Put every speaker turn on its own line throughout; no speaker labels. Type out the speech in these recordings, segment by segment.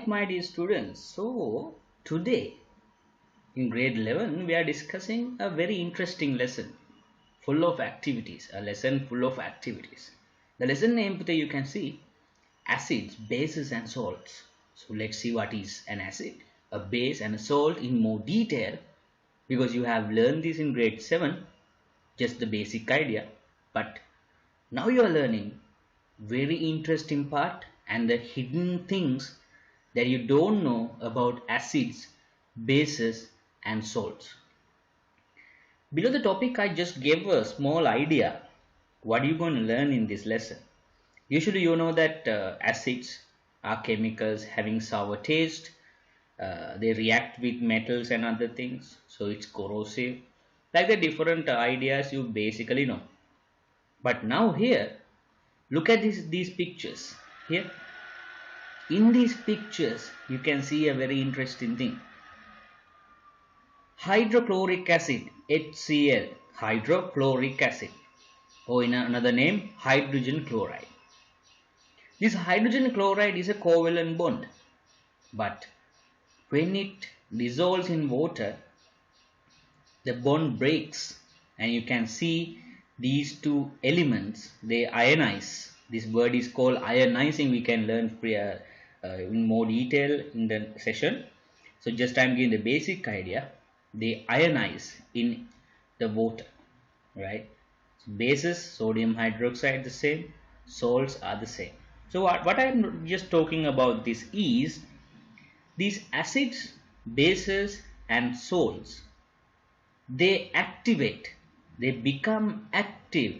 My dear students, so today in grade 11 we are discussing a very interesting lesson full of activities, a lesson full of activities. The lesson name today you can see acids, bases and salts. So let's see what is an acid, a base and a salt in more detail because you have learned this in grade 7, just the basic idea. But now you are learning very interesting part and the hidden things that you don't know about acids, bases and salts. Below the topic I just gave a small idea what you going to learn in this lesson. Usually you know that acids are chemicals having sour taste. They react with metals and other things, so it's corrosive. Like the different ideas you basically know. But now here, look at these pictures. Here, in these pictures, you can see a very interesting thing. Hydrochloric acid, HCl, hydrochloric acid, or in another name, hydrogen chloride. This hydrogen chloride is a covalent bond, but when it dissolves in water, the bond breaks, and you can see these two elements, they ionize. This word is called ionizing. We can learn in more detail in the session. So just I'm giving the basic idea. They ionize in the water, right? So bases, sodium hydroxide the same, salts are the same. So what I'm just talking about this is these acids, bases and salts, they activate, they become active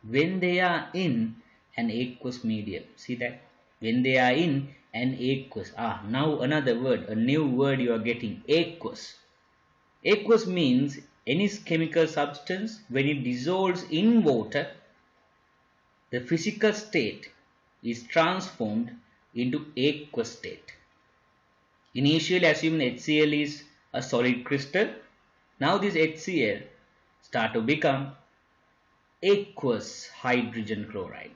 when they are in an aqueous medium. See that? When they are in an aqueous. Now another word, a new word you are getting, aqueous. Aqueous means any chemical substance when it dissolves in water, the physical state is transformed into aqueous state. Initially assume HCl is a solid crystal. Now this HCl start to become aqueous hydrogen chloride.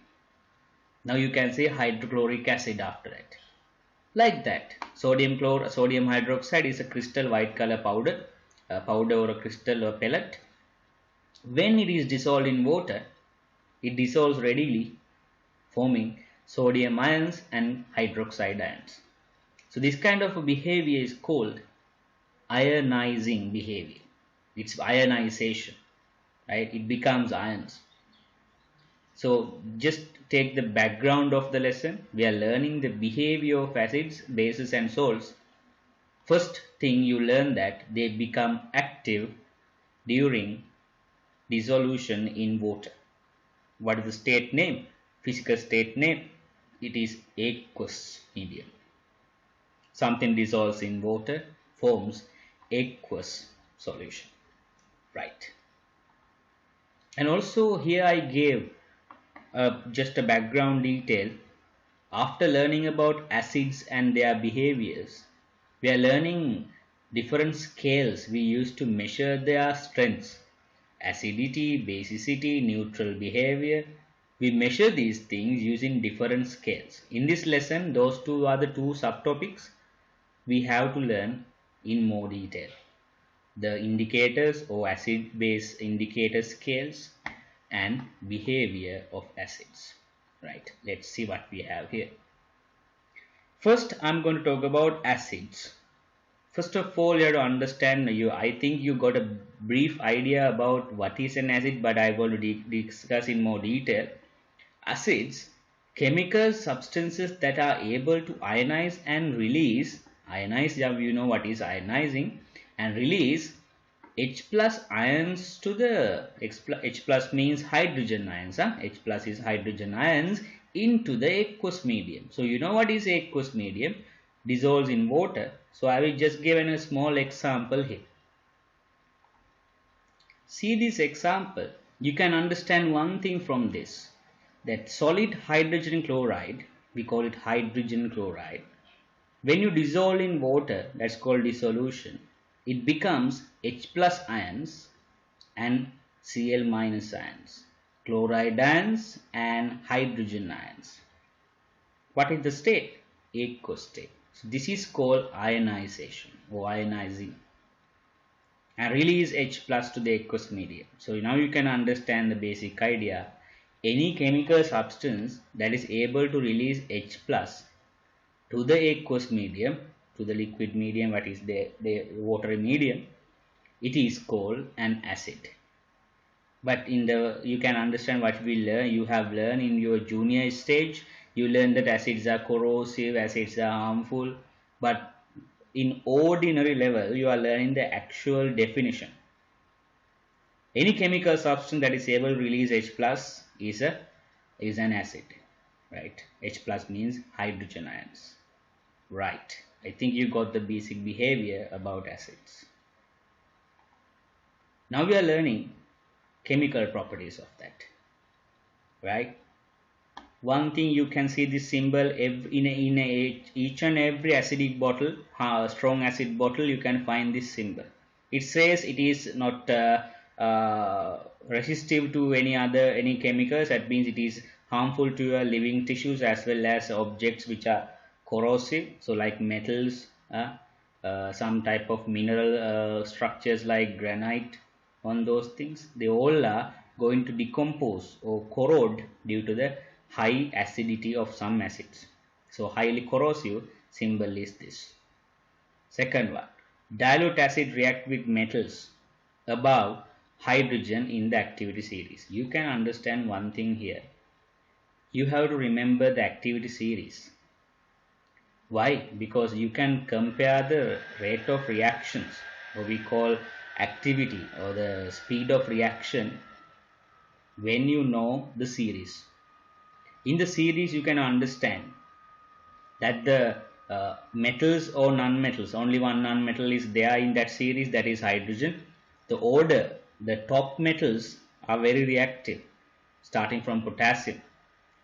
Now you can say hydrochloric acid after that. Like that. Sodium hydroxide is a crystal white color powder, a powder or a crystal or pellet. When it is dissolved in water, it dissolves readily, forming sodium ions and hydroxide ions. So this kind of behavior is called ionizing behavior. It's ionization, right? It becomes ions. So just take the background of the lesson. We are learning the behavior of acids, bases and salts. First thing you learn that they become active during dissolution in water. What is the state name? Physical state name? It is aqueous medium. Something dissolves in water, forms aqueous solution, right? And also here I gave just a background detail. After learning about acids and their behaviors, we are learning different scales we use to measure their strengths. Acidity, basicity, neutral behavior. We measure these things using different scales. In this lesson, those two are the two subtopics we have to learn in more detail. The indicators or acid base indicator scales and behavior of acids. Right, let's see what we have here. First, I'm going to talk about acids. First of all, you have to understand, I think you got a brief idea about what is an acid, but I will discuss in more detail. Acids, chemical substances that are able to ionize and release, ionize, you know what is ionizing, and release H plus ions to the H plus means hydrogen ions. H plus is hydrogen ions into the aqueous medium. So you know what is aqueous medium? Dissolves in water. So I will just give a small example here. See this example. You can understand one thing from this, that solid hydrogen chloride, we call it hydrogen chloride. When you dissolve in water, that's called dissolution, it becomes H plus ions and Cl minus ions, chloride ions and hydrogen ions. What is the state? Aqueous state. So this is called ionization or ionizing, and release H plus to the aqueous medium. So now you can understand the basic idea. Any chemical substance that is able to release H plus to the aqueous medium, to the liquid medium, what is the watery medium, it is called an acid. But in the, you can understand what we learn, you have learned in your junior stage, you learn that acids are corrosive, acids are harmful, but in ordinary level you are learning the actual definition. Any chemical substance that is able to release H plus is an acid, right? H plus means hydrogen ions, right? I think you got the basic behavior about acids. Now we are learning chemical properties of that, right? One thing, you can see this symbol in each and every acidic bottle, strong acid bottle, you can find this symbol. It says it is not resistive to any chemicals. That means it is harmful to your living tissues as well as objects which are corrosive, so like metals, some type of mineral structures like granite, on those things, they all are going to decompose or corrode due to the high acidity of some acids. So highly corrosive symbol is this. Second one, dilute acid react with metals above hydrogen in the activity series. You can understand one thing here. You have to remember the activity series. Why? Because you can compare the rate of reactions, or we call activity or the speed of reaction, when you know the series. In the series you can understand that the metals or non-metals, only one non-metal is there in that series, that is hydrogen. The order, the top metals are very reactive, starting from potassium.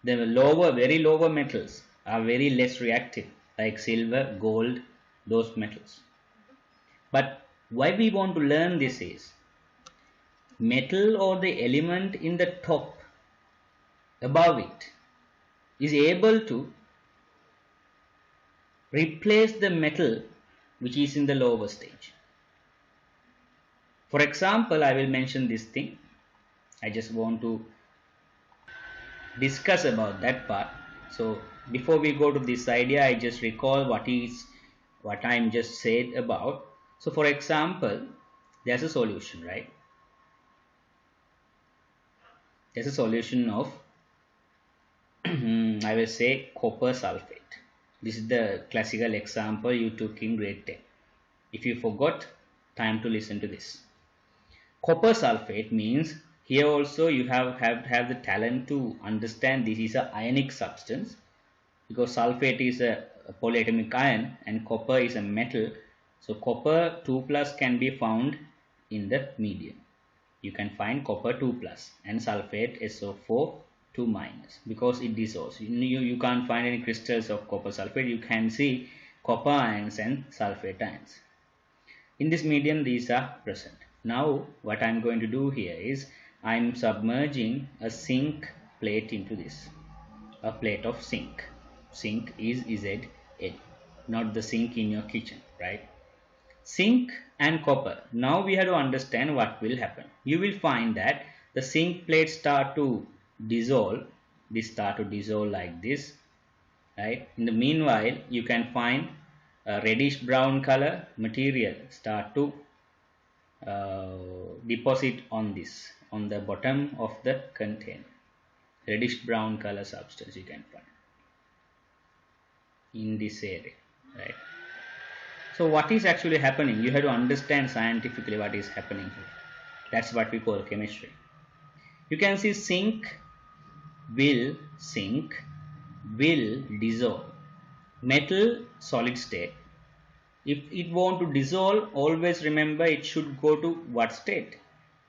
The lower, very lower metals are very less reactive, like silver, gold, those metals. But why we want to learn this is, metal or the element in the top above it is able to replace the metal which is in the lower stage. For example, I will mention this thing. I just want to discuss about that part. So before we go to this idea, I just recall what I'm just said about. So for example, there's a solution, right? There's a solution of I will say copper sulfate. This is the classical example you took in grade 10. If you forgot, time to listen to this. Copper sulfate means, here also you have to have the talent to understand this is an ionic substance, because sulfate is a polyatomic ion and copper is a metal. So copper 2 plus can be found in the medium. You can find copper 2 plus and sulfate SO4 2 minus, because it dissolves. You can't find any crystals of copper sulfate. You can see copper ions and sulfate ions. In this medium these are present. Now what I'm going to do here is, I'm submerging a zinc plate into this, a plate of zinc. Zinc is ZN, not the sink in your kitchen, right? Zinc and copper. Now we have to understand what will happen. You will find that the zinc plates start to dissolve. They start to dissolve like this, right? In the meanwhile, you can find a reddish brown color material start to deposit on this, on the bottom of the container. Reddish brown color substance you can find in this area, right? So what is actually happening? You have to understand scientifically what is happening here. That's what we call chemistry. You can see zinc will dissolve. Metal solid state. If it want to dissolve, always remember it should go to what state?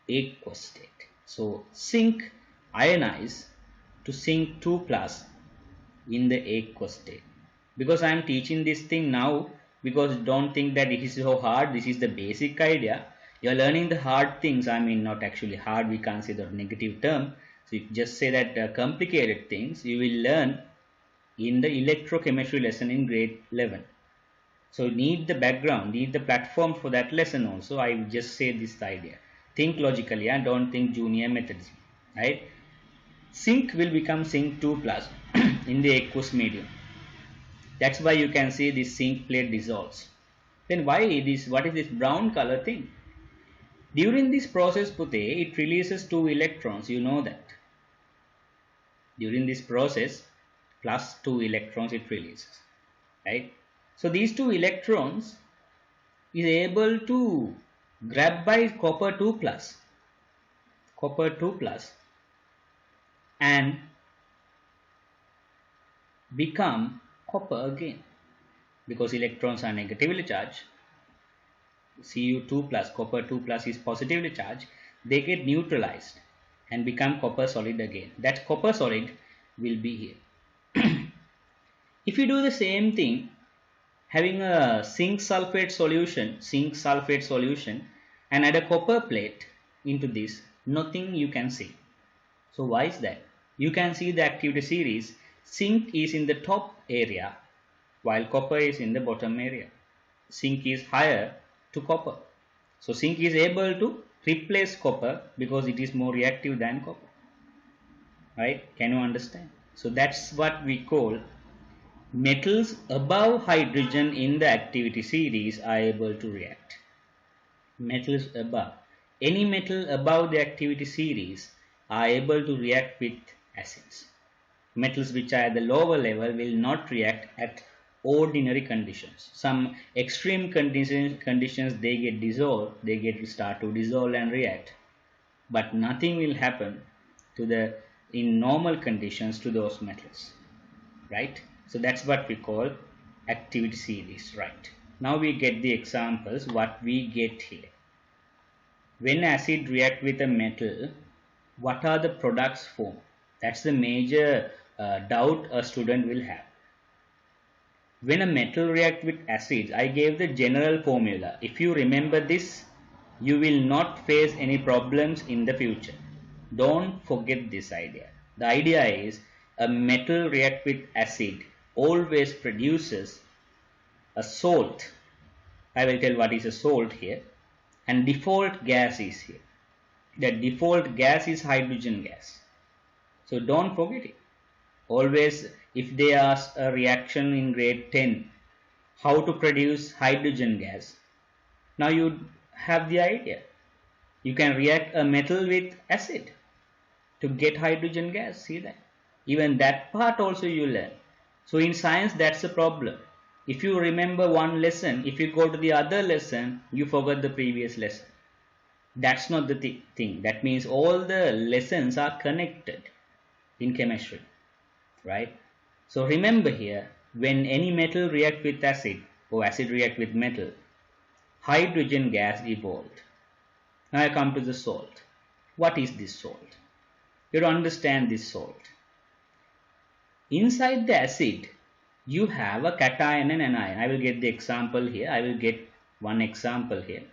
Aqueous state. So zinc ionize to zinc 2 plus in the aqueous state. Because I am teaching this thing now, because don't think that it is so hard. This is the basic idea. You are learning the hard things. I mean, not actually hard, we can't say the negative term. So if you just say that complicated things, you will learn in the electrochemistry lesson in grade 11. So need the background, need the platform for that lesson also. I just say this idea. Think logically and don't think junior methods. Right? Zinc will become zinc 2 plus in the aqueous medium. That's why you can see this zinc plate dissolves. Then why this? What is this brown color thing? During this process, Pute, it releases 2 electrons. You know that. During this process, plus 2 electrons it releases. Right? So these 2 electrons is able to grab by copper 2 plus. Copper 2 plus and become copper again, because electrons are negatively charged. Cu2 plus, copper 2 plus is positively charged. They get neutralized and become copper solid again. That copper solid will be here. If you do the same thing, having a zinc sulfate solution and add a copper plate into this, nothing you can see. So why is that? You can see the activity series. Zinc is in the top area while copper is in the bottom area. Zinc is higher to copper. So zinc is able to replace copper because it is more reactive than copper. Right? Can you understand? So that's what we call metals above hydrogen in the activity series are able to react. Metals above. Any metal above the activity series are able to react with acids. Metals which are at the lower level will not react at ordinary conditions. Some extreme conditions they get dissolved, they start to dissolve and react. But nothing will happen to in normal conditions to those metals. Right? So that's what we call activity series. Right? Now we get the examples what we get here. When acid react with a metal, what are the products formed? That's the major doubt a student will have. When a metal react with acids, I gave the general formula. If you remember this, you will not face any problems in the future. Don't forget this idea. The idea is a metal react with acid always produces a salt. I will tell what is a salt here. And default gas is here. The default gas is hydrogen gas. So don't forget it. Always, if they ask a reaction in grade 10, how to produce hydrogen gas, now you have the idea. You can react a metal with acid to get hydrogen gas. See that? Even that part also you learn. So in science, that's the problem. If you remember one lesson, if you go to the other lesson, you forgot the previous lesson. That's not the thing. That means all the lessons are connected in chemistry. Right? So remember here, when any metal react with acid or acid react with metal, hydrogen gas evolved. Now I come to the salt. What is this salt? You have to understand this salt. Inside the acid, you have a cation and anion. I will get the example here. I will get one example here.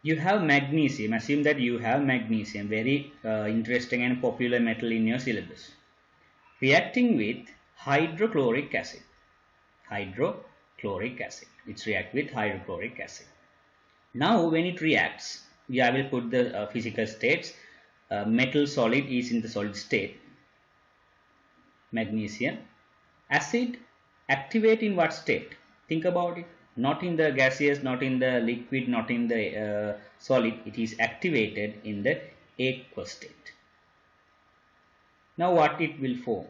You have magnesium. Assume that you have magnesium, very interesting and popular metal in your syllabus. Reacting with hydrochloric acid. Hydrochloric acid. It's react with hydrochloric acid. Now when it reacts, I will put the physical states. Metal solid is in the solid state. Magnesium. Acid activate in what state? Think about it. Not in the gaseous, not in the liquid, not in the solid. It is activated in the aqueous state. Now what it will form?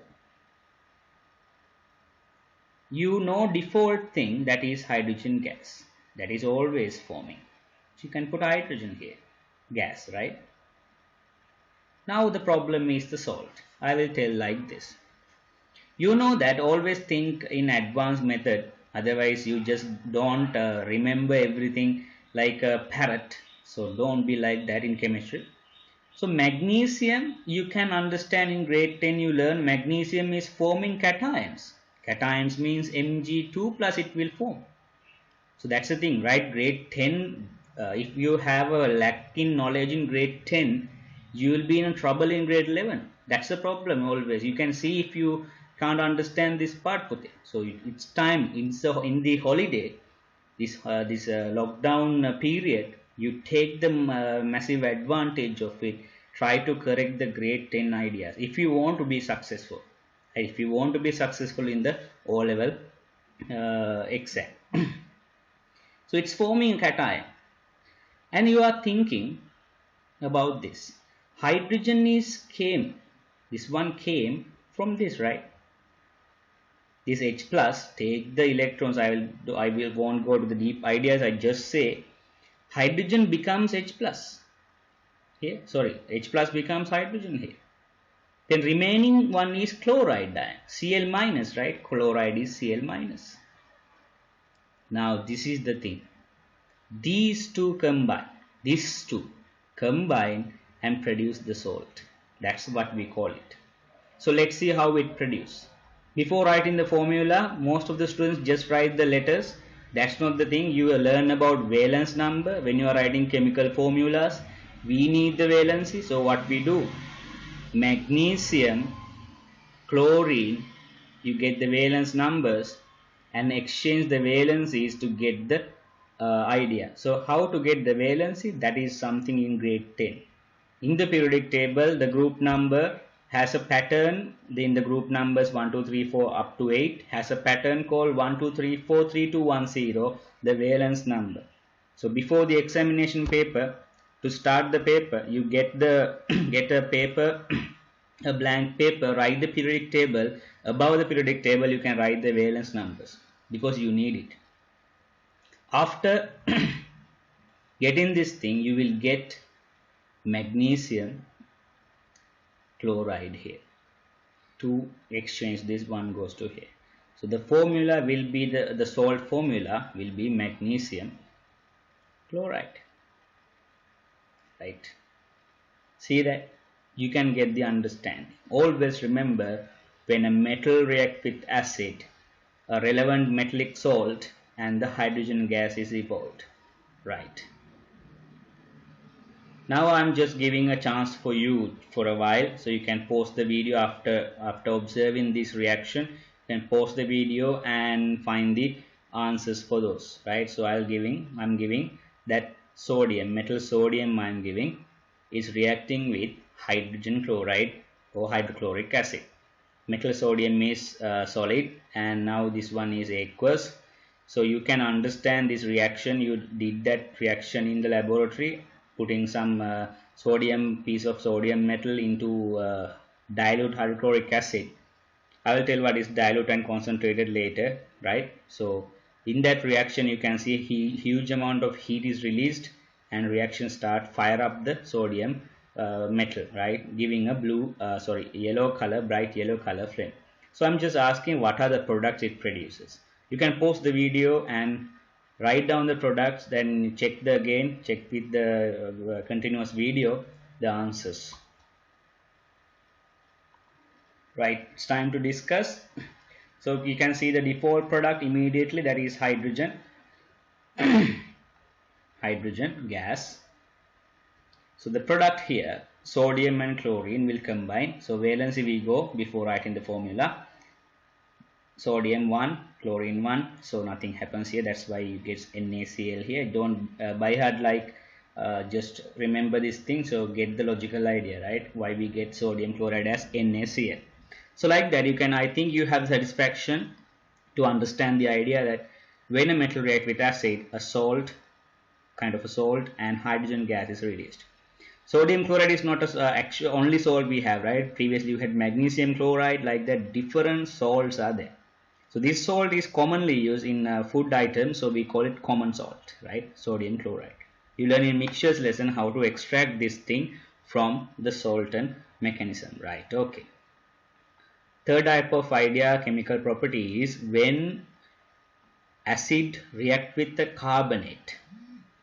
You know default thing, that is hydrogen gas. That is always forming. So you can put hydrogen here. Gas, right? Now the problem is the salt. I will tell like this. You know that always think in advanced method. Otherwise, you just don't remember everything like a parrot. So don't be like that in chemistry. So magnesium, you can understand in grade 10 you learn magnesium is forming cations. Cations means Mg2 plus it will form. So that's the thing, right? Grade 10, if you have a lack in knowledge in grade 10, you will be in trouble in grade 11. That's the problem always. You can see if you can't understand this part. So it's time in the holiday, this lockdown period, you take the massive advantage of it. Try to correct the grade 10 ideas if you want to be successful. If you want to be successful in the O level exam. So it's forming cation, and you are thinking about this. Hydrogen this one came from this, right? This H plus, take the electrons. I won't go to the deep ideas. I just say hydrogen becomes H plus here. Sorry, H plus becomes hydrogen here. Then remaining one is chloride ion, Cl minus, right? Chloride is Cl minus. Now this is the thing. These two combine and produce the salt. That's what we call it. So let's see how it produces. Before writing the formula, most of the students just write the letters. That's not the thing. You will learn about valence number when you are writing chemical formulas. We need the valency. So what we do? Magnesium, chlorine, you get the valence numbers and exchange the valencies to get the idea. So how to get the valency? That is something in grade 10. In the periodic table, the group number has a pattern. In the group numbers 1, 2, 3, 4 up to 8 has a pattern called 1, 2, 3, 4, 3, 2, 1, 0, the valence number. So before the examination paper, to start the paper, you get a paper, a blank paper, write the periodic table. Above the periodic table, you can write the valence numbers because you need it. After getting this thing, you will get magnesium chloride here. To exchange this, one goes to here. So the formula will be the salt formula will be magnesium chloride, right? See that? You can get the understanding. Always remember, when a metal reacts with acid, a relevant metallic salt and the hydrogen gas is evolved, right? Now I'm just giving a chance for you for a while, so you can pause the video after observing this reaction. You can pause the video and find the answers for those, right? So I'm giving that sodium, metal sodium I'm giving is reacting with hydrogen chloride or hydrochloric acid. Metal sodium is solid and now this one is aqueous. So you can understand this reaction. You did that reaction in the laboratory, putting some piece of sodium metal into dilute hydrochloric acid. I will tell what is dilute and concentrated later, right? So in that reaction you can see huge amount of heat is released and reaction fire up the sodium metal, right, giving a yellow color, bright yellow color flame. So I'm just asking what are the products it produces. You can pause the video and write down the products, then check with the continuous video the answers. Right, it's time to discuss. So you can see the default product immediately, that is hydrogen. Hydrogen gas. So the product here, sodium and chlorine will combine. So valency we go before writing the formula. Sodium 1, chlorine 1. So nothing happens here. That's why you get NaCl here. Don't by heart just remember this thing. So get the logical idea, right? Why we get sodium chloride as NaCl. So like that, I think you have satisfaction to understand the idea that when a metal reacts with acid, kind of a salt and hydrogen gas is released. Sodium chloride is not a only salt we have, right? Previously you had magnesium chloride, like that different salts are there. So this salt is commonly used in food items, so we call it common salt, right? Sodium chloride. You learn in mixtures lesson how to extract this thing from the Salton mechanism, right? Okay. Third type of idea, chemical property, is when acid react with the carbonate.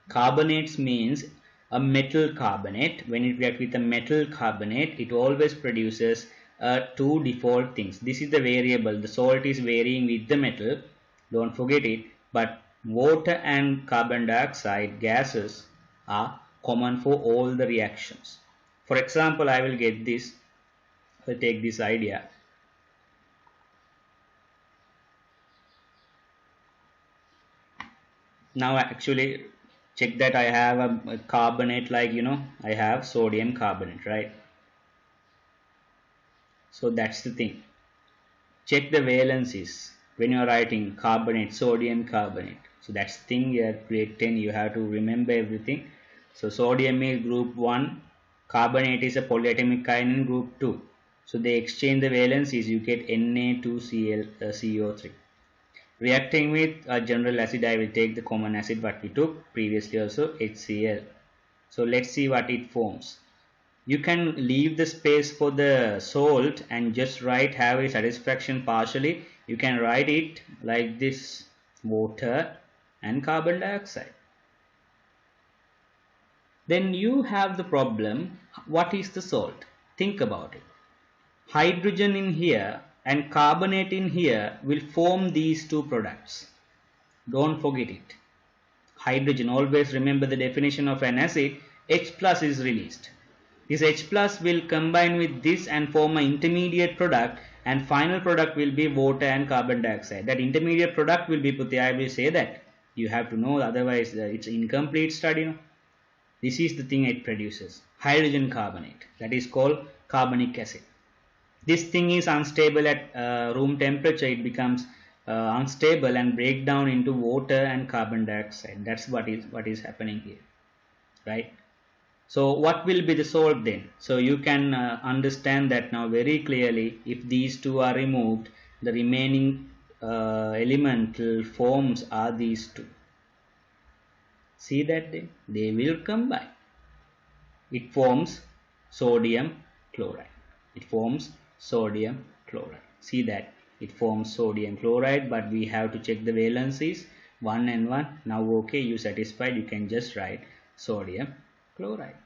Carbonates means a metal carbonate. When it reacts with a metal carbonate, it always produces two default things. This is the variable. The salt is varying with the metal. Don't forget it. But water and carbon dioxide gases are common for all the reactions. For example, I will get this So take this idea. Now actually check that I have a carbonate, like I have sodium carbonate, right? So that's the thing. Check the valencies when you are writing carbonate, sodium carbonate. So that's the thing here, grade 10 you have to remember everything. So sodium is group 1, carbonate is a polyatomic ion in group 2. So they exchange the valencies, you get Na2Cl CO3. Reacting with a general acid, I will take the common acid what we took previously also, HCl. So let's see what it forms. You can leave the space for the salt and just write have a satisfaction partially. You can write it like this: water and carbon dioxide. Then you have the problem, what is the salt? Think about it. Hydrogen in here and carbonate in here will form these two products. Don't forget it. Hydrogen, always remember the definition of an acid, H plus is released. This H plus will combine with this and form an intermediate product, and final product will be water and carbon dioxide. That intermediate product will be Puthi. I will say that. You have to know, otherwise it's incomplete study. This is the thing it produces. Hydrogen carbonate. That is called carbonic acid. This thing is unstable at room temperature. It becomes unstable and break down into water and carbon dioxide. That's what is happening here, right? So what will be the salt then? So you can understand that now very clearly. If these two are removed, the remaining elemental forms are these two. See that they will combine. It forms sodium chloride. It forms sodium chloride. See that it forms sodium chloride, but we have to check the valencies 1 and 1. Now okay, you satisfied, you can just write sodium chloride.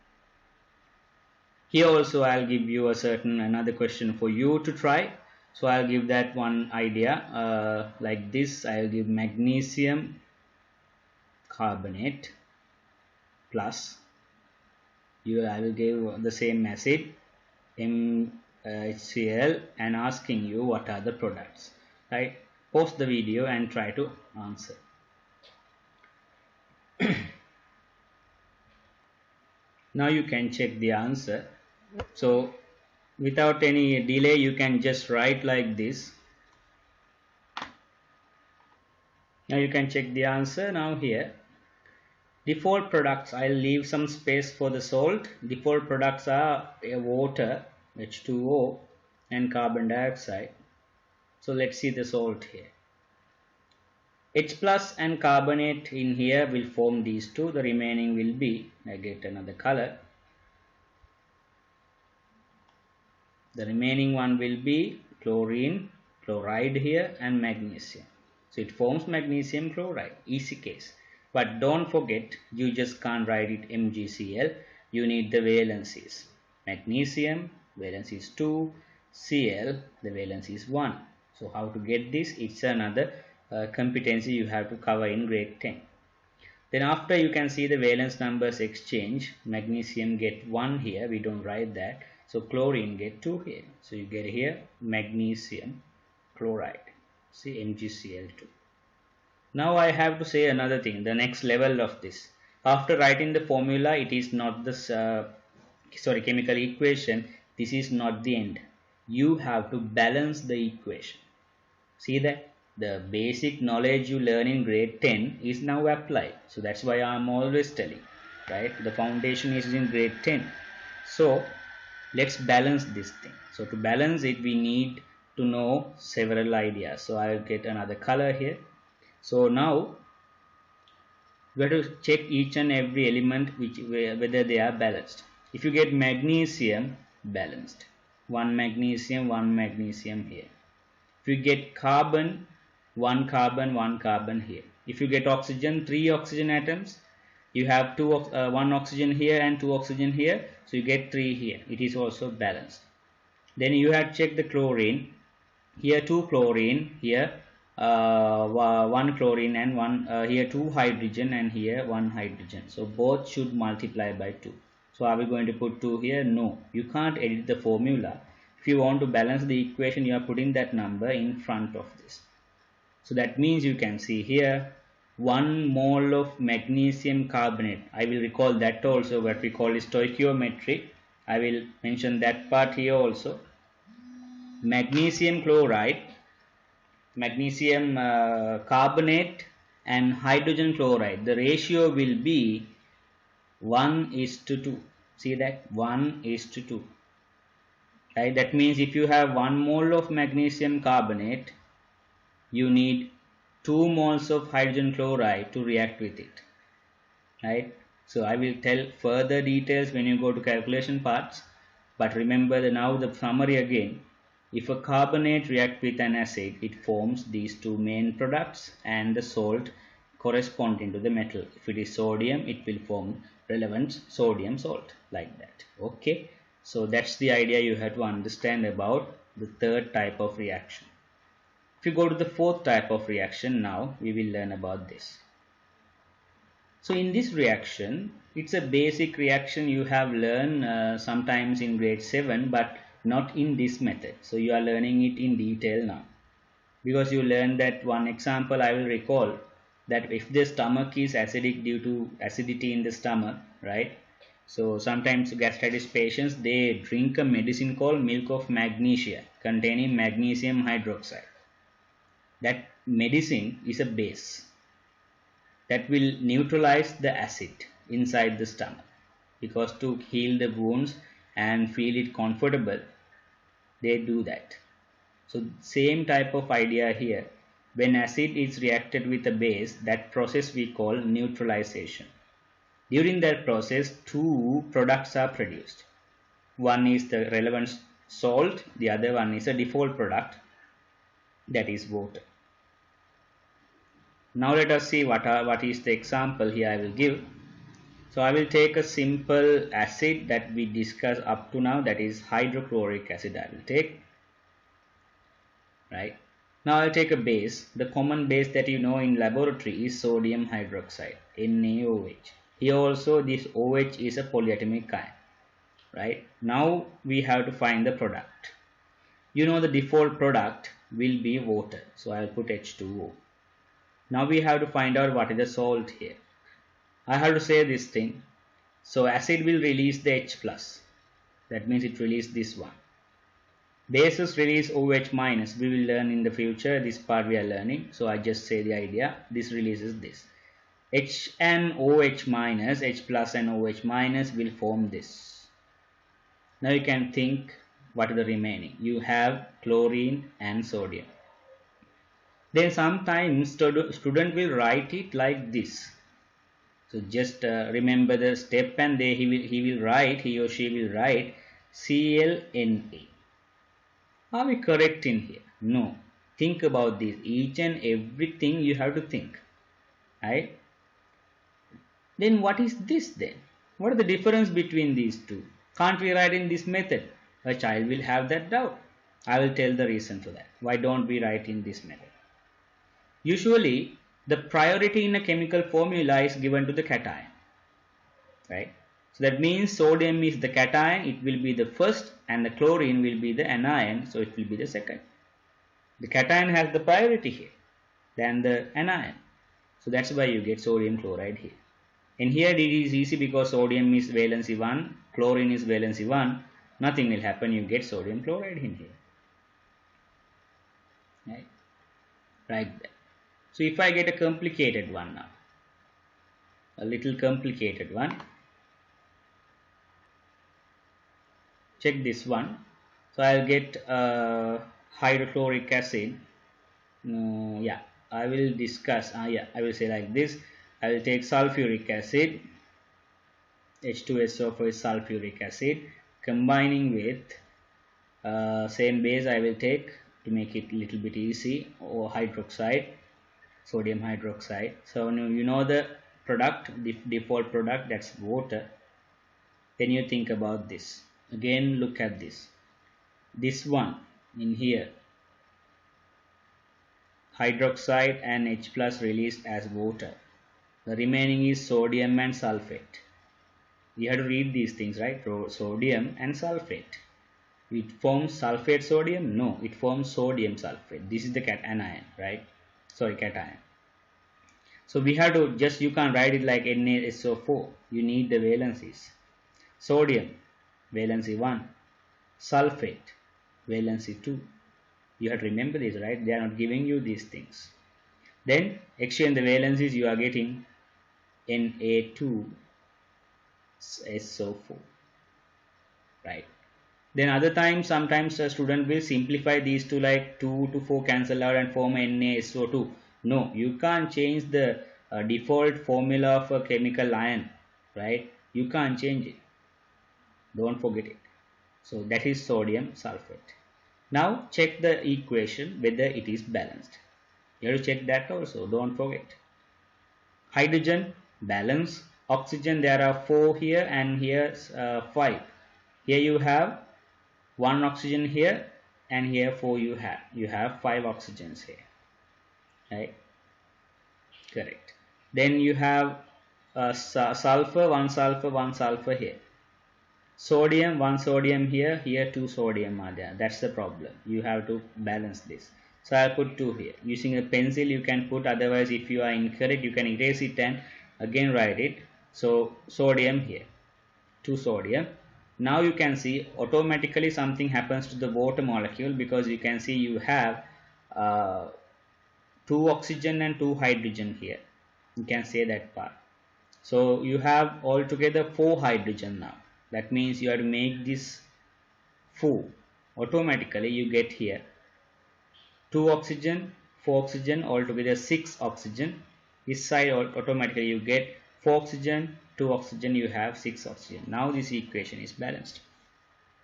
Here also I'll give you another question for you to try. So I'll give that one idea like this. I'll give magnesium carbonate plus I will give the same acid MHCl and asking you what are the products, right? Pause the video and try to answer. Now you can check the answer. So without any delay you can just write like this. Now you can check the answer. Now here default products, I'll leave some space for the salt. Default products are water, H2O, and carbon dioxide. So let's see the salt here. H plus and carbonate in here will form these two. The remaining will be, I get another color. The remaining one will be chlorine, chloride here, and magnesium. So it forms magnesium chloride, easy case. But don't forget, you just can't write it MgCl. You need the valencies. Magnesium, valence is 2. Cl, the valence is 1. So how to get this? It's another competency you have to cover in grade 10. Then after you can see the valence numbers exchange. Magnesium get 1 here. We don't write that. So chlorine get 2 here. So you get here magnesium chloride. See MgCl2. Now I have to say another thing, the next level of this. After writing the formula, it is not the chemical equation. This is not the end. You have to balance the equation. See that the basic knowledge you learn in grade 10 is now applied. So that's why I'm always telling, right? The foundation is in grade 10. So let's balance this thing. So to balance it, we need to know several ideas. So I'll get another color here. So now we have to check each and every element whether they are balanced. If you get magnesium, balanced, one magnesium here. If you get carbon, one carbon here. If you get oxygen, 3 oxygen atoms, you have one oxygen here and 2 oxygen here, so you get 3 here. It is also balanced. Then you have checked the chlorine. Here 2 chlorine, here 1 chlorine, and here 2 hydrogen, and here 1 hydrogen. So both should multiply by 2. So are we going to put 2 here? No, you can't edit the formula. If you want to balance the equation, you are putting that number in front of this. So that means you can see here 1 mole of magnesium carbonate. I will recall that also, what we call is stoichiometry. I will mention that part here also. Magnesium chloride, magnesium carbonate and hydrogen chloride. The ratio will be 1:2. See that? 1:2. Right? That means if you have 1 mole of magnesium carbonate, you need 2 moles of hydrogen chloride to react with it. Right? So I will tell further details when you go to calculation parts. But remember now the summary again. If a carbonate reacts with an acid, it forms these two main products and the salt corresponding to the metal. If it is sodium, it will form relevant sodium salt like that. Okay. So that's the idea you have to understand about the third type of reaction. If you go to the fourth type of reaction now, we will learn about this. So in this reaction, it's a basic reaction you have learned sometimes in grade 7, but not in this method. So you are learning it in detail now. Because you learned that one example I will recall, that if the stomach is acidic due to acidity in the stomach, right? So sometimes gastritis patients, they drink a medicine called milk of magnesia containing magnesium hydroxide. That medicine is a base that will neutralize the acid inside the stomach, because to heal the wounds and feel it comfortable, they do that. So same type of idea here. When acid is reacted with a base, that process we call neutralization. During that process, two products are produced. One is the relevant salt, the other one is a default product, that is water. Now let us see what is the example here I will give. So I will take a simple acid that we discussed up to now, that is hydrochloric acid I will take. Right. Now I'll take a base. The common base that you know in laboratory is sodium hydroxide, NaOH. Here also this OH is a polyatomic ion. Right. Now we have to find the product. You know the default product will be water. So I'll put H2O. Now we have to find out what is the salt here. I have to say this thing. So acid will release the H+. That means it releases this one. Bases release OH-. We will learn in the future. This part we are learning. So I just say the idea. This releases this. H and OH-, H plus and OH- will form this. Now you can think what is the remaining. You have chlorine and sodium. Then sometimes student will write it like this. So just remember the step, and he or she will write ClNa. Are we correct in here? No. Think about this. Each and everything you have to think. Right? Then what is this then? What is the difference between these two? Can't we write in this method? A child will have that doubt. I will tell the reason for that. Why don't we write in this method? Usually, the priority in a chemical formula is given to the cation. Right? So that means sodium is the cation, it will be the first, and the chlorine will be the anion, so it will be the second. The cation has the priority here than the anion. So that's why you get sodium chloride here. And here it is easy because sodium is valency 1, chlorine is valency 1, nothing will happen, you get sodium chloride in here. Right? Like that. So if I get a complicated one now, a little complicated one, check this one. So I'll get hydrochloric acid. Yeah, I will discuss. I will say like this. I will take sulfuric acid, H2SO4 is sulfuric acid, combining with same base I will take to make it a little bit easy, or hydroxide, sodium hydroxide. So you know the product, the default product, that's water. Then you think about this. Again, look at this. This one in here, hydroxide and H plus released as water. The remaining is sodium and sulfate. You have to read these things, right? Sodium and sulfate. It forms sulfate sodium? No, it forms sodium sulfate. This is the anion, right? Sorry, cation. So we have to just, you can't write it like NaSO4. You need the valencies. Sodium, valency 1. Sulfate, valency 2. You have to remember this, right? They are not giving you these things. Then exchange the valencies, you are getting Na2SO4, right? Then other times, sometimes a student will simplify these to like 2 to 4 cancel out and form NaSO2. No, you can't change the default formula of a chemical ion, right? You can't change it. Don't forget it. So that is sodium sulfate. Now check the equation whether it is balanced. You have to check that also. Don't forget. Hydrogen balance. Oxygen, there are 4 here and here 5. Here you have 1 oxygen here, and here 4 you have 5 oxygens here, right? Correct. Then you have sulfur, 1 sulfur, 1 sulfur here. Sodium, 1 sodium here, here 2 sodium are there. That's the problem. You have to balance this. So I'll put 2 here. Using a pencil you can put, otherwise if you are incorrect you can erase it and again write it. So sodium here, 2 sodium. Now you can see automatically something happens to the water molecule, because you can see you have 2 oxygen and 2 hydrogen here. You can say that part. So you have altogether 4 hydrogen now. That means you have to make this 4. Automatically you get here 2 oxygen, 4 oxygen, altogether 6 oxygen. This side automatically you get 4 oxygen, 2 oxygen, you have 6 oxygen. Now this equation is balanced.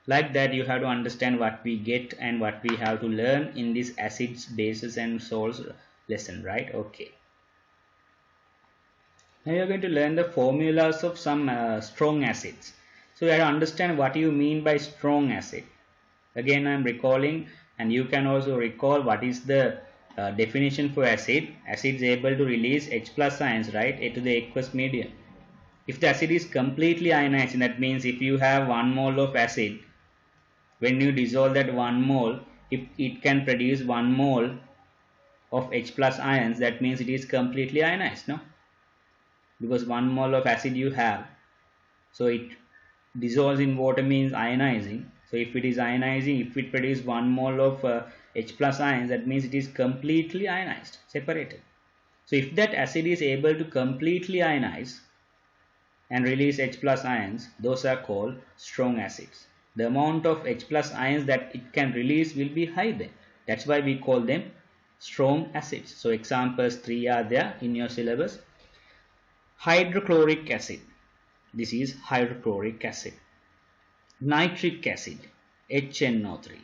Like that you have to understand what we get and what we have to learn in this acids, bases and salts lesson, right? Okay. Now you are going to learn the formulas of some strong acids. So you have to understand what you mean by strong acid. Again I am recalling, and you can also recall what is the definition for acid. Acid is able to release H plus ions, right, to the aqueous medium. If the acid is completely ionized, that means if you have 1 mole of acid, when you dissolve that 1 mole, if it can produce 1 mole of H plus ions, that means it is completely ionized, no? Because 1 mole of acid you have, so it dissolves in water, means ionizing. So if it is ionizing, if it produces 1 mole of H plus ions, that means it is completely ionized, separated. So if that acid is able to completely ionize and release H plus ions, those are called strong acids. The amount of H plus ions that it can release will be high then. That's why we call them strong acids. So examples 3 are there in your syllabus. Hydrochloric acid. This is hydrochloric acid. Nitric acid, HNO3.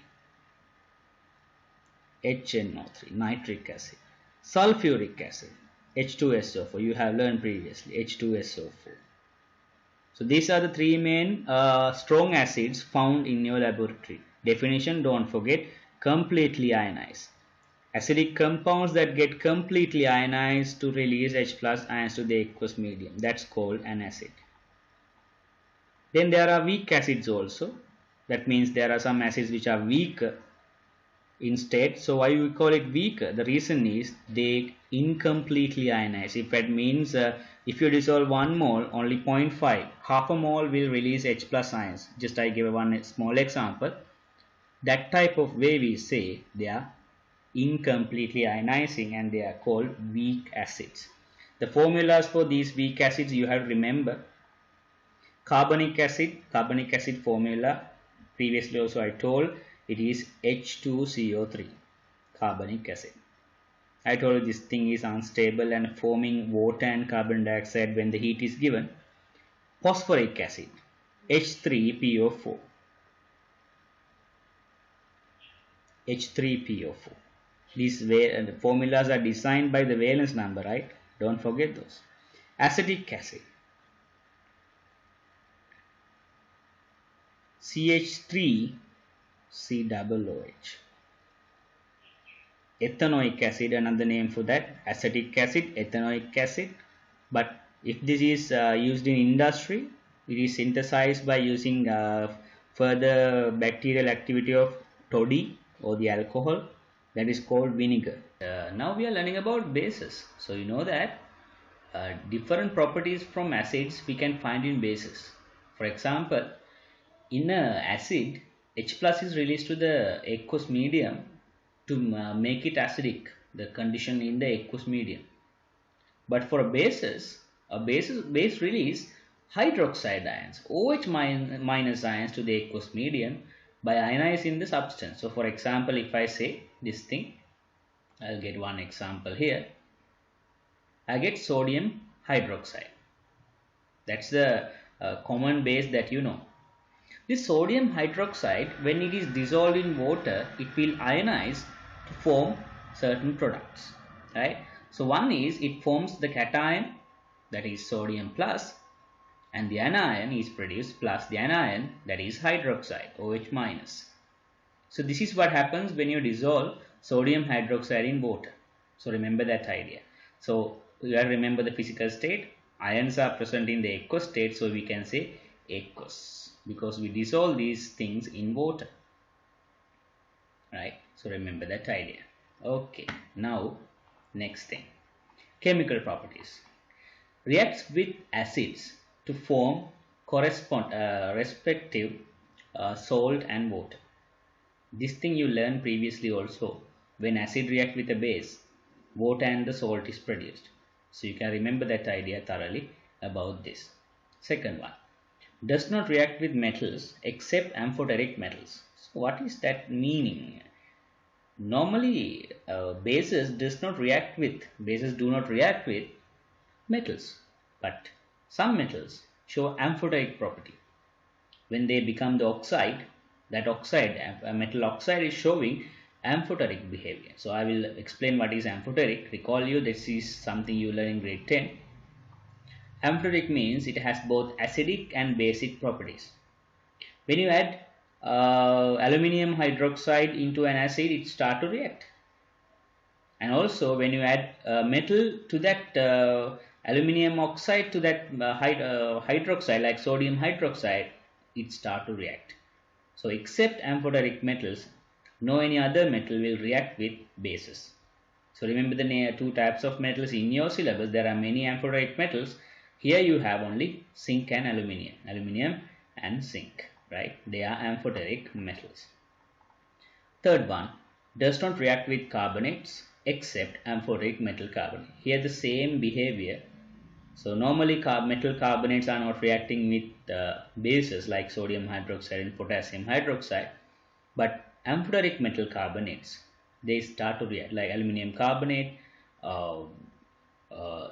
HNO3, nitric acid. Sulfuric acid, H2SO4. You have learned previously, H2SO4. So these are the 3 main strong acids found in your laboratory. Definition, don't forget, completely ionized. Acidic compounds that get completely ionized to release H plus ions to the aqueous medium. That's called an acid. Then there are weak acids also. That means there are some acids which are weaker in state. So why we call it weaker? The reason is they incompletely ionize. If that means if you dissolve 1 mole, only 0.5, half a mole will release H plus ions. Just I give one small example. That type of way we say they are incompletely ionizing, and they are called weak acids. The formulas for these weak acids you have to remember. Carbonic acid formula, previously also I told, it is H2CO3, carbonic acid. I told you this thing is unstable and forming water and carbon dioxide when the heat is given. Phosphoric acid, H3PO4. H3PO4. These formulas are designed by the valence number, right? Don't forget those. Acetic acid, CH3COOH. Ethanoic acid, another name for that. Acetic acid, ethanoic acid. But if this is used in industry, it is synthesized by using further bacterial activity of toddy or the alcohol, that is called vinegar. Now we are learning about bases. So you know that different properties from acids we can find in bases. For example, in a acid, H plus is released to the aqueous medium to make it acidic, the condition in the aqueous medium. But for base release hydroxide ions, OH minus ions to the aqueous medium by ionizing the substance. So for example, if I say this thing, I'll get one example here. I get sodium hydroxide. That's the common base that you know. This sodium hydroxide, when it is dissolved in water, it will ionize to form certain products, right? So one is it forms the cation, that is sodium plus, and the anion is produced plus the anion, that is hydroxide, OH minus. So this is what happens when you dissolve sodium hydroxide in water. So remember that idea. So you have to remember the physical state. Ions are present in the aqueous state, so we can say aqueous because we dissolve these things in water, right? So remember that idea. Okay, now next thing, chemical properties. Reacts with acids to form respective salt and water. This thing you learned previously also. When acid react with a base, water and the salt is produced. So you can remember that idea thoroughly about this. Second one, does not react with metals except amphoteric metals. So what is that meaning? Normally bases do not react with metals, but some metals show amphoteric property. When they become the oxide, that oxide, metal oxide, is showing amphoteric behavior. So I will explain what is amphoteric. Recall you, this is something you learn in grade 10. Amphoteric means it has both acidic and basic properties. When you add aluminium hydroxide into an acid, it starts to react. And also when you add metal to that aluminium oxide to that hydroxide, like sodium hydroxide, it starts to react. So except amphoteric metals, no any other metal will react with bases. So remember the two types of metals in your syllabus. There are many amphoteric metals. Here you have only zinc and aluminium and zinc, right? They are amphoteric metals. Third one, does not react with carbonates except amphoteric metal carbonate. Here the same behavior. So normally metal carbonates are not reacting with bases like sodium hydroxide and potassium hydroxide, but amphoteric metal carbonates, they start to react, like aluminium carbonate,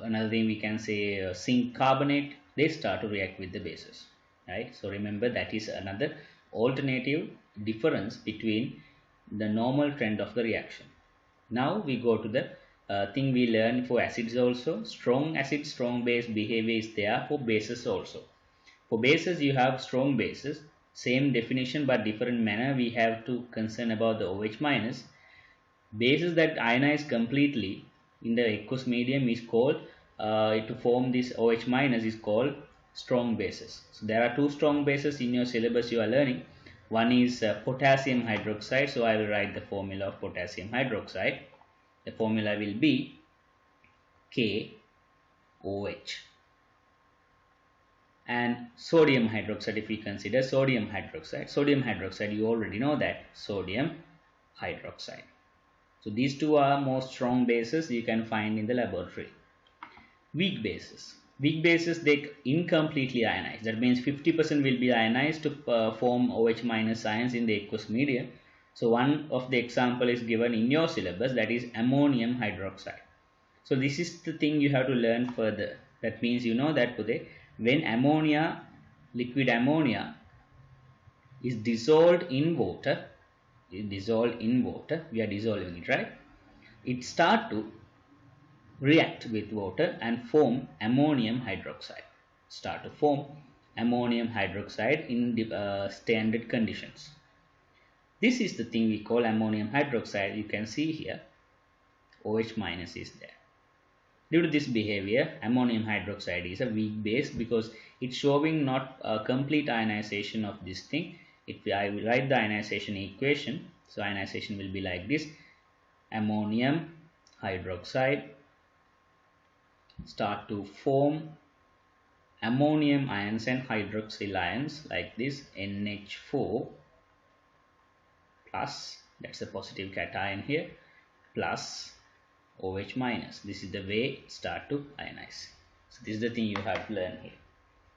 another thing we can say zinc carbonate, they start to react with the bases, right? So remember that is another alternative difference between the normal trend of the reaction. Now we go to the thing we learn for acids also. Strong acid, strong base behavior is there for bases also. For bases you have strong bases, same definition but different manner. We have to concern about the OH minus. Bases that ionize completely in the aqueous medium is called, to form this OH minus is called strong bases. So there are two strong bases in your syllabus you are learning. One is potassium hydroxide. So I will write the formula of potassium hydroxide. The formula will be KOH. And sodium hydroxide, if we consider sodium hydroxide, you already know that, sodium hydroxide. So these two are most strong bases you can find in the laboratory. Weak bases, they incompletely ionize. That means 50% will be ionized to form OH minus ions in the aqueous medium. So one of the example is given in your syllabus, that is ammonium hydroxide. So this is the thing you have to learn further. That means you know that today, when ammonia, liquid ammonia is dissolved in water, we are dissolving it, right? It start to react with water and form ammonium hydroxide. In the standard conditions. This is the thing we call ammonium hydroxide. You can see here OH minus is there. Due to this behavior, ammonium hydroxide is a weak base because it's showing not a complete ionization of this thing. if I will write the ionization equation, so ionization will be like this: ammonium hydroxide start to form ammonium ions and hydroxyl ions like this, NH4 plus, that's a positive cation here, plus OH minus. This is the way it start to ionize. So this is the thing you have to learn here.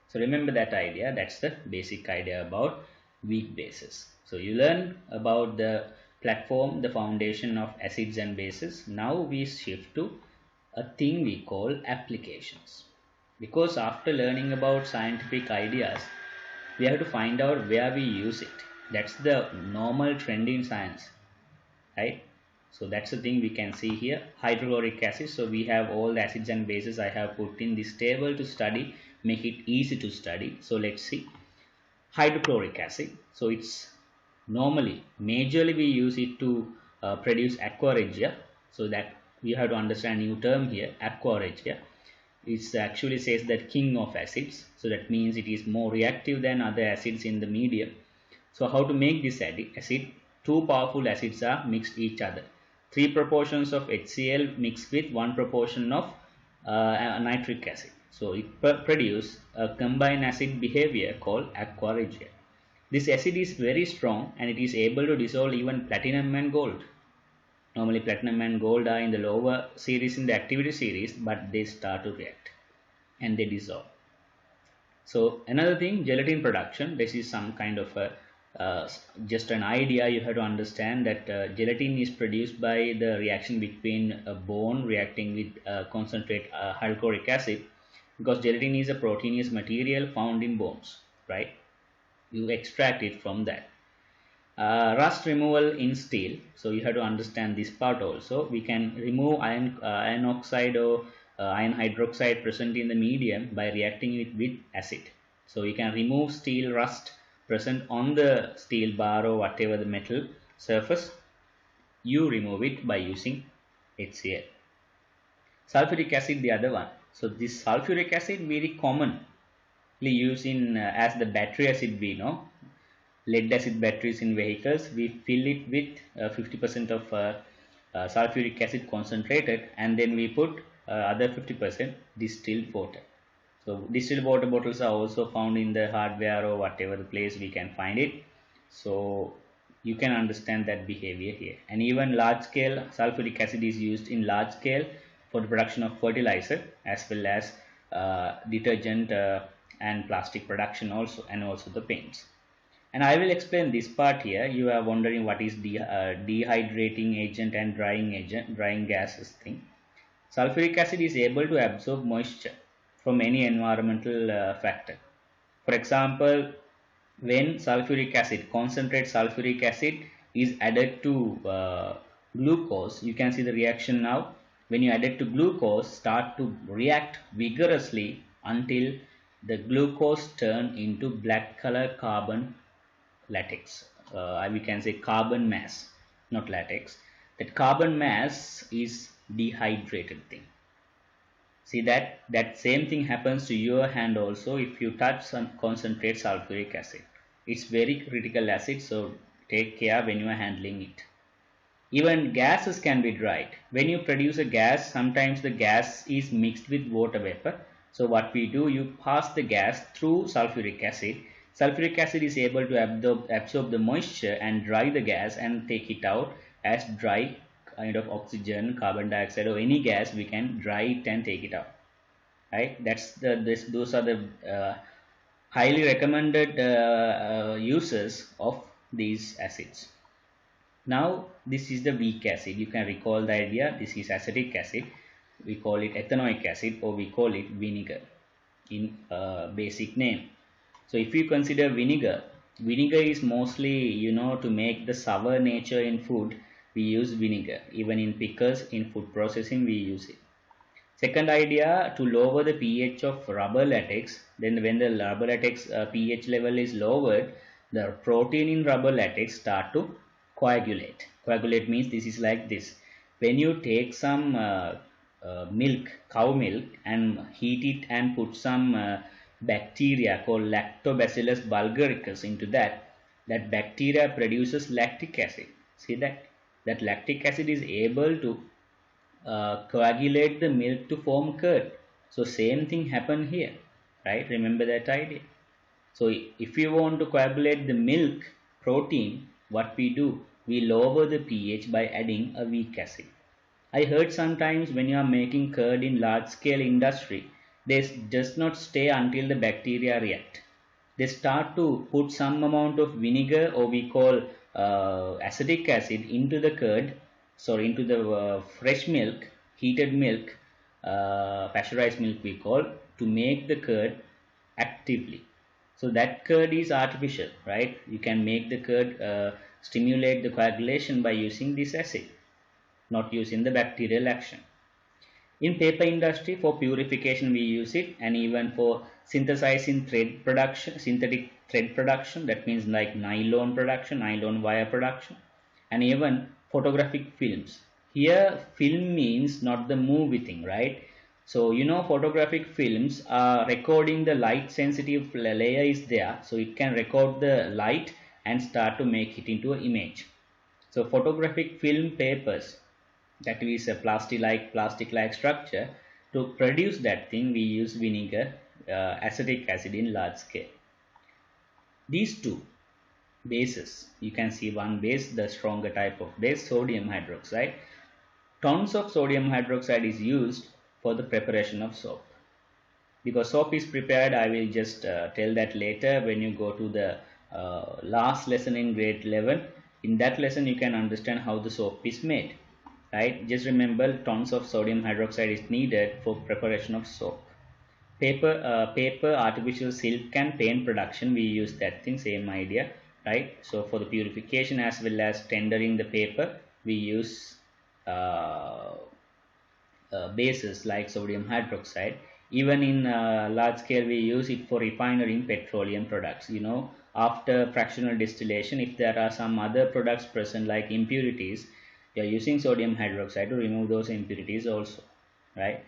So remember that idea. That's the basic idea about weak bases. So you learn about the platform, the foundation of acids and bases. Now we shift to a thing we call applications. Because after learning about scientific ideas, we have to find out where we use it. That's the normal trend in science, right? So that's the thing we can see here. Hydrochloric acid. So we have all the acids and bases I have put in this table to study, make it easy to study. So let's see. Hydrochloric acid. So it's normally, majorly we use it to produce aqua regia. So that you have to understand new term here, aqua regia. It actually says that king of acids. So that means it is more reactive than other acids in the medium. So how to make this acid? Two powerful acids are mixed each other. 3 proportions of HCl mixed with 1 proportion of nitric acid. So it produces a combined acid behavior called aqua regia. This acid is very strong and it is able to dissolve even platinum and gold. Normally platinum and gold are in the lower series in the activity series, but they start to react and they dissolve. So another thing, gelatin production. This is some kind of a just an idea. You have to understand that gelatin is produced by the reaction between a bone reacting with concentrate hydrochloric acid, because gelatin is a proteinous material found in bones, right? You extract it from that. Rust removal in steel. So you have to understand this part also. We can remove iron oxide or iron hydroxide present in the medium by reacting it with acid. So you can remove steel rust present on the steel bar or whatever the metal surface. You remove it by using HCl. Sulfuric acid, the other one. So this sulfuric acid very commonly used in as the battery acid we know. Lead acid batteries in vehicles, we fill it with 50% of sulfuric acid concentrated, and then we put other 50% distilled water. So distilled water bottles are also found in the hardware or whatever the place we can find it. So you can understand that behavior here. And even large scale sulfuric acid is used in large scale for the production of fertilizer as well as detergent and plastic production also, and also the paints. And I will explain this part here. You are wondering what is dehydrating agent and drying gases thing. Sulfuric acid is able to absorb moisture from any environmental factor. For example, when concentrate sulfuric acid is added to glucose, you can see the reaction now. When you add it to glucose, start to react vigorously until the glucose turn into black color carbon latex. We can say carbon mass, not latex. That carbon mass is dehydrated thing. See that same thing happens to your hand also if you touch some concentrate sulfuric acid. It's very critical acid, so take care when you are handling it. Even gases can be dried. When you produce a gas, sometimes the gas is mixed with water vapor. So what we do, you pass the gas through sulfuric acid. Sulfuric acid is able to absorb the moisture and dry the gas and take it out as dry kind of oxygen, carbon dioxide, or any gas. We can dry it and take it out. Right? Those are the highly recommended uses of these acids. Now this is the weak acid. You can recall the idea. This is acetic acid. We call it ethanoic acid, or we call it vinegar in basic name. So if you consider vinegar is mostly, to make the sour nature in food, we use vinegar. Even in pickles, in food processing, we use it. Second idea, to lower the pH of rubber latex. Then when the rubber latex pH level is lowered, the protein in rubber latex start to coagulate. Coagulate means this is like this. When you take some milk, cow milk, and heat it and put some bacteria called Lactobacillus bulgaricus into that, that bacteria produces lactic acid. See that? That lactic acid is able to coagulate the milk to form curd. So same thing happen here, right? Remember that idea. So if you want to coagulate the milk protein, what we do? We lower the pH by adding a weak acid. I heard sometimes when you are making curd in large scale industry, they just not stay until the bacteria react. They start to put some amount of vinegar, or we call acetic acid, into the curd, sorry, into the fresh milk, heated milk, pasteurized milk we call, to make the curd actively. So that curd is artificial, right? You can make the curd stimulate the coagulation by using this acid, not using the bacterial action. In paper industry, for purification we use it, and even for synthesizing thread production, synthetic thread production, that means like nylon production, nylon wire production, and even photographic films. Here film means not the movie thing, right? So you know photographic films are recording the light sensitive layer is there, so it can record the light and start to make it into an image. So photographic film papers, that is a plastic like structure. To produce that thing we use vinegar, acetic acid in large scale. These two bases, you can see one base, the stronger type of base, sodium hydroxide. Tons of sodium hydroxide is used for the preparation of soap. Because soap is prepared, I will just tell that later when you go to the last lesson in grade 11. In that lesson you can understand how the soap is made, right? Just remember tons of sodium hydroxide is needed for preparation of soap. Paper, artificial silk and paint production, we use that thing, same idea, right? So for the purification as well as tendering the paper, we use bases like sodium hydroxide. Even in large scale we use it for refining petroleum products. You know, after fractional distillation, if there are some other products present like impurities, you are using sodium hydroxide to remove those impurities also, right?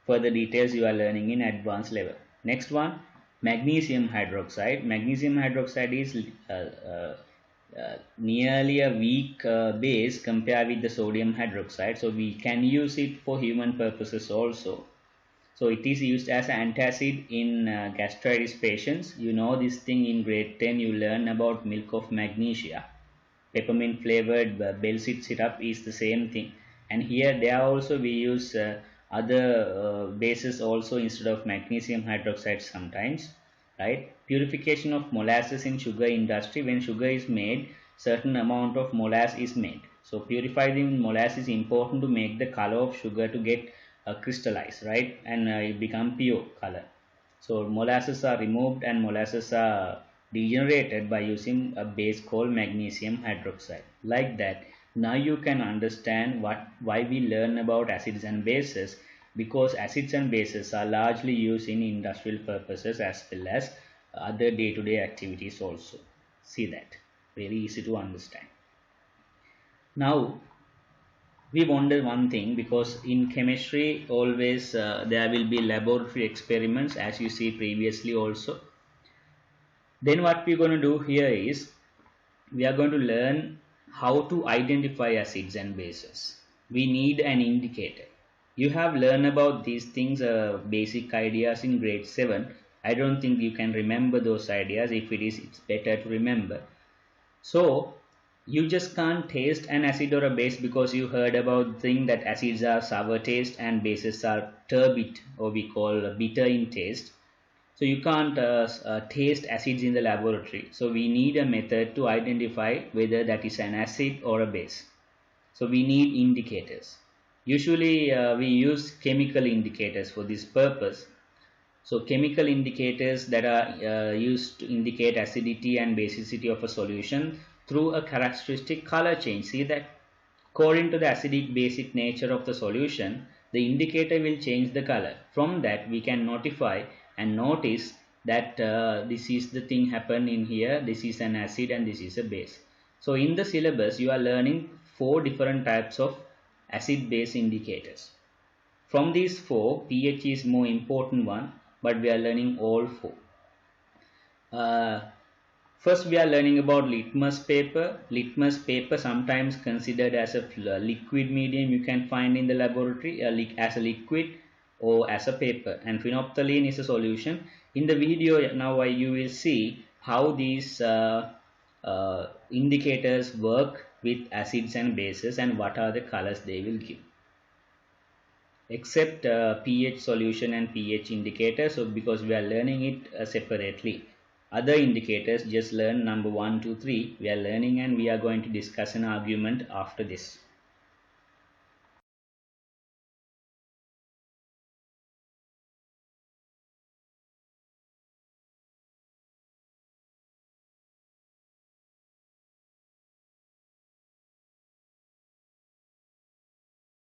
Further details you are learning in advanced level. Next one, magnesium hydroxide. Magnesium hydroxide is nearly a weak base compared with the sodium hydroxide, so we can use it for human purposes also. So it is used as antacid in gastritis patients. You know this thing in grade 10, you learn about milk of magnesia. Peppermint flavored Belsit syrup is the same thing. And here there also we use other bases also instead of magnesium hydroxide sometimes, right? Purification of molasses in sugar industry. When sugar is made, certain amount of molasses is made. So purifying molasses is important to make the color of sugar to get crystallized, right? And it become pure color. So molasses are removed and molasses are degenerated by using a base called magnesium hydroxide. Like that, now you can understand why we learn about acids and bases, because acids and bases are largely used in industrial purposes as well as other day-to-day activities also. See that, very easy to understand. Now we wonder one thing, because in chemistry always there will be laboratory experiments, as you see previously also. Then what we're going to do here is we are going to learn how to identify acids and bases. We need an indicator. You have learned about these things, basic ideas in grade 7. I don't think you can remember those ideas. If it is, it's better to remember. So you just can't taste an acid or a base because you heard about the thing that acids are sour taste and bases are turbid, or we call bitter in taste. So you can't taste acids in the laboratory. So we need a method to identify whether that is an acid or a base. So we need indicators. Usually we use chemical indicators for this purpose. So chemical indicators that are used to indicate acidity and basicity of a solution through a characteristic color change. See that? According to the acidic basic nature of the solution, the indicator will change the color. From that we can notify and notice that this is the thing happen in here, this is an acid and this is a base. So in the syllabus you are learning 4 different types of acid base indicators. From these 4, pH is more important one, but we are learning all 4. First, we are learning about litmus paper. Litmus paper, sometimes considered as a liquid medium you can find in the laboratory as a liquid or as a paper. And phenolphthalein is a solution. In the video now you will see how these indicators work with acids and bases and what are the colors they will give. Except pH solution and pH indicator, so because we are learning it separately. Other indicators, just learn number 1, 2, 3. We are learning and we are going to discuss an argument after this.